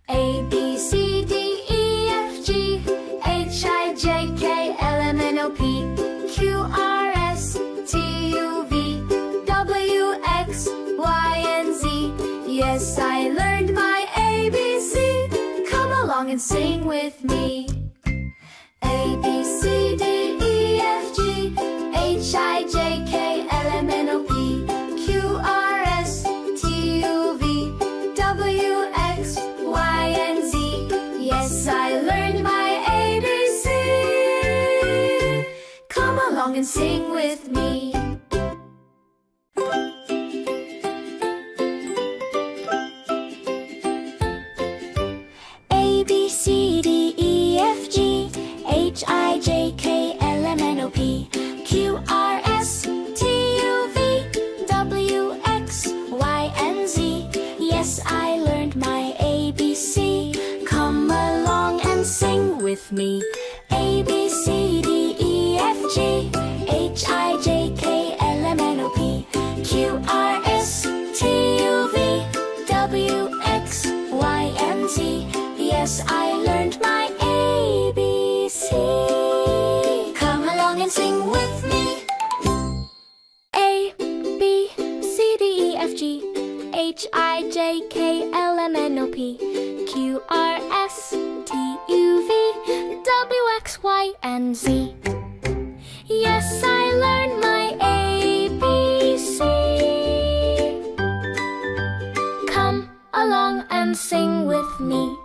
A, B, C, D, E, F, G, H, I, J, K, L, M, N, O, P, Q, R, S, T, U, V, W, X, Y, and Z. Yes, I learned my ABC. Come along and sing with me. A, B, C, D, E, F, G, H, I, J, K, L, M, N, O, P, Q, R, S, T, U, V, W, X, Y, and Z. Yes, I learned my ABC. Come along and sing with me. A, B, C, D, E, F, G, H, I, J, K, L, M, N, O, P, Q, R, S, T, U, V, W, X, Y, and Z. Yes, I learned my ABC. Come along and sing with me. A, B, C, D, E, F, G, H, I, J, K, L, M, N, O, P, Q, R, S, T, U, V, W, X, Y, and Z. Yes, I learned my ABC. Come along and sing with me. A, B, C, D, E, F, G, H, I, J, K, L, M, N, O, P, Q, R, S, T, U, V, W, X, Y, and Z. Yes, I learned my ABC. Come along and sing with me.